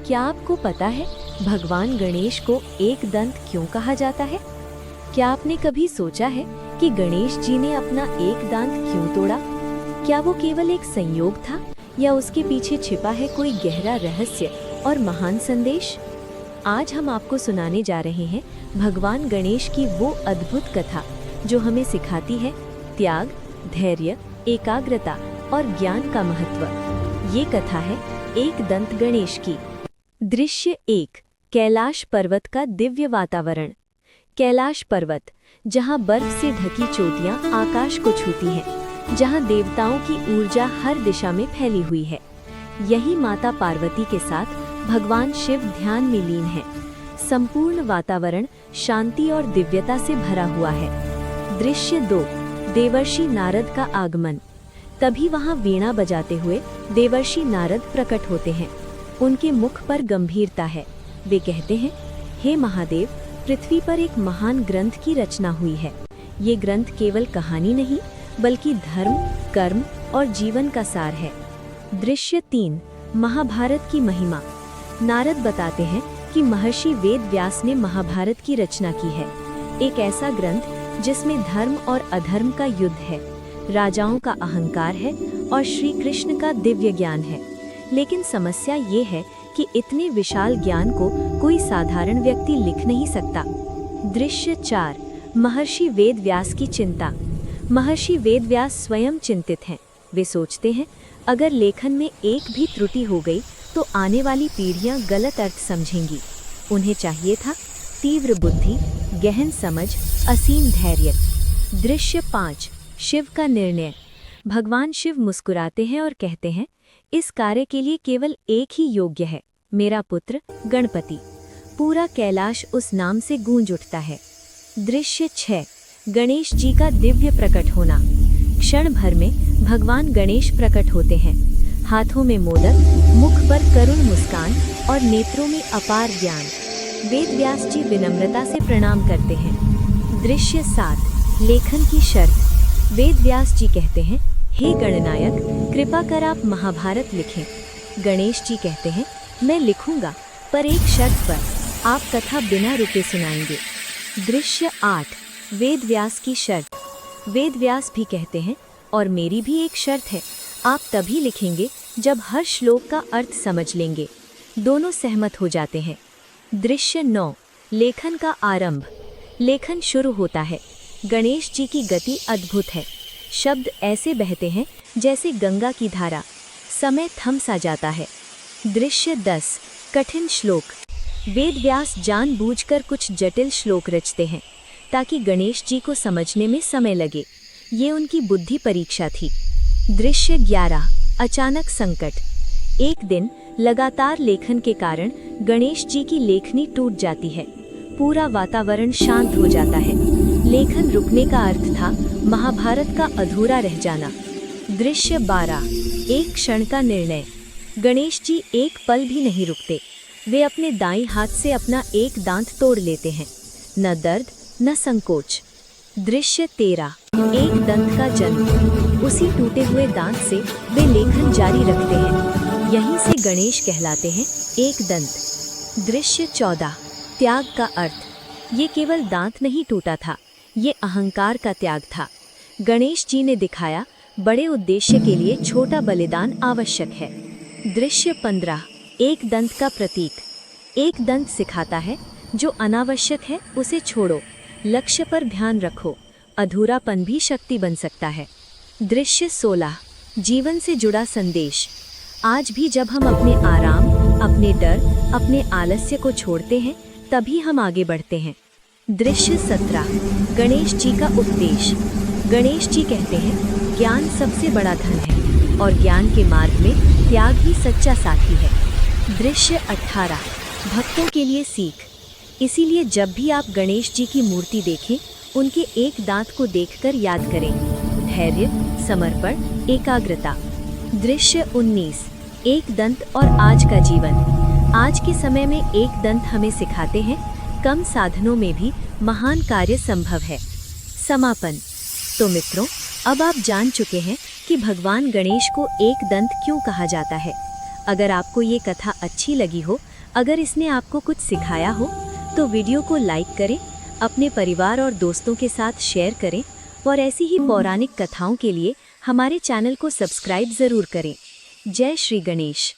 क्या आपको पता है भगवान गणेश को एक दंत क्यों कहा जाता है? क्या आपने कभी सोचा है कि गणेश जी ने अपना एक दांत क्यों तोड़ा? क्या वो केवल एक संयोग था या उसके पीछे छिपा है कोई गहरा रहस्य और महान संदेश? आज हम आपको सुनाने जा रहे हैं भगवान गणेश की वो अद्भुत कथा जो हमें सिखाती है त्याग, धैर्य, एकाग्रता और ज्ञान का महत्व। ये कथा है एक दंत गणेश की। दृश्य 1। कैलाश पर्वत का दिव्य वातावरण। कैलाश पर्वत, जहाँ बर्फ से ढकी चोटियाँ आकाश को छूती हैं, जहाँ देवताओं की ऊर्जा हर दिशा में फैली हुई है। यही माता पार्वती के साथ भगवान शिव ध्यान में लीन है। संपूर्ण वातावरण शांति और दिव्यता से भरा हुआ है। दृश्य 2। देवर्षि नारद का आगमन। तभी वहां वीणा बजाते हुए देवर्षि नारद प्रकट होते हैं। उनके मुख पर गंभीरता है। वे कहते हैं, हे महादेव, पृथ्वी पर एक महान ग्रंथ की रचना हुई है। ये ग्रंथ केवल कहानी नहीं बल्कि धर्म, कर्म और जीवन का सार है। दृश्य 3। महाभारत की महिमा। नारद बताते हैं कि महर्षि वेद व्यास ने महाभारत की रचना की है। एक ऐसा ग्रंथ जिसमें धर्म और अधर्म का युद्ध है, राजाओं का अहंकार है और श्री कृष्ण का दिव्य ज्ञान है। लेकिन समस्या ये है कि इतने विशाल ज्ञान को कोई साधारण व्यक्ति लिख नहीं सकता। दृश्य 4। महर्षि वेद व्यास की चिंता। महर्षि वेद व्यास स्वयं चिंतित हैं। वे सोचते हैं, अगर लेखन में एक भी त्रुटि हो गई तो आने वाली पीढ़ियां गलत अर्थ समझेंगी। उन्हें चाहिए था तीव्र बुद्धि, गहन समझ, असीम धैर्य। दृश्य 5। शिव का निर्णय। भगवान शिव मुस्कुराते हैं और कहते हैं, इस कार्य के लिए केवल एक ही योग्य है, मेरा पुत्र गणपति। पूरा कैलाश उस नाम से गूंज उठता है। दृश्य 6। गणेश जी का दिव्य प्रकट होना। क्षण भर में भगवान गणेश प्रकट होते हैं। हाथों में मोदक, मुख पर करुण मुस्कान और नेत्रों में अपार ज्ञान। वेद व्यास जी विनम्रता से प्रणाम करते हैं। दृश्य 7। लेखन की शर्त। वेद व्यास जी कहते हैं, हे गणनायक, कृपा कर आप महाभारत लिखें। गणेश जी कहते हैं, मैं लिखूंगा, पर एक शर्त पर, आप कथा बिना रुके सुनाएंगे। दृश्य 8। वेद व्यास की शर्त। वेद व्यास भी कहते हैं, और मेरी भी एक शर्त है, आप तभी लिखेंगे जब हर श्लोक का अर्थ समझ लेंगे। दोनों सहमत हो जाते हैं। दृश्य 9। लेखन का आरंभ। लेखन शुरू होता है। गणेश जी की गति अद्भुत है। शब्द ऐसे बहते हैं जैसे गंगा की धारा। समय थम सा जाता है। दृश्य 10। कठिन श्लोक। वेद व्यास जानबूझकर कुछ जटिल श्लोक रचते हैं ताकि गणेश जी को समझने में समय लगे। ये उनकी बुद्धि परीक्षा थी। दृश्य 11। अचानक संकट। एक दिन लगातार लेखन के कारण गणेश जी की लेखनी टूट जाती है। पूरा वातावरण शांत हो जाता है। लेखन रुकने का अर्थ था महाभारत का अधूरा रह जाना। दृश्य 12। एक क्षण का निर्णय। गणेश जी एक पल भी नहीं रुकते। वे अपने दाईं हाथ से अपना एक दांत तोड़ लेते हैं। न दर्द न संकोच। दृश्य 13। एक दंत का जन्म। उसी टूटे हुए दांत से वे लेखन जारी रखते हैं। यहीं से गणेश कहलाते हैं एक दंत। दृश्य 14। त्याग का अर्थ। ये केवल दांत नहीं टूटा था, ये अहंकार का त्याग था। गणेश जी ने दिखाया, बड़े उद्देश्य के लिए छोटा बलिदान आवश्यक है। दृश्य 15। एक दंत का प्रतीक। एक दंत सिखाता है, जो अनावश्यक है उसे छोड़ो, लक्ष्य पर ध्यान रखो, अधूरापन भी शक्ति बन सकता है। दृश्य 16। जीवन से जुड़ा संदेश। आज भी जब हम अपने आराम, अपने डर, अपने आलस्य को छोड़ते हैं, तभी हम आगे बढ़ते हैं। दृश्य 17। गणेश जी का उपदेश। गणेश जी कहते हैं, ज्ञान सबसे बड़ा धन है और ज्ञान के मार्ग में त्याग ही सच्चा साथी है। दृश्य 18। भक्तों के लिए सीख। इसीलिए जब भी आप गणेश जी की मूर्ति देखें, उनके एक दांत को देखकर याद करें, धैर्य, समर्पण, एकाग्रता। दृश्य 19। एक दंत और आज का जीवन। आज के समय में एक दंत हमें सिखाते हैं, कम साधनों में भी महान कार्य संभव है। समापन। तो मित्रों, अब आप जान चुके हैं कि भगवान गणेश को एक दंत क्यों कहा जाता है। अगर आपको ये कथा अच्छी लगी हो, अगर इसने आपको कुछ सिखाया हो तो वीडियो को लाइक करें, अपने परिवार और दोस्तों के साथ शेयर करें और ऐसी ही पौराणिक कथाओं के लिए हमारे चैनल को सब्सक्राइब जरूर करें। जय श्री गणेश।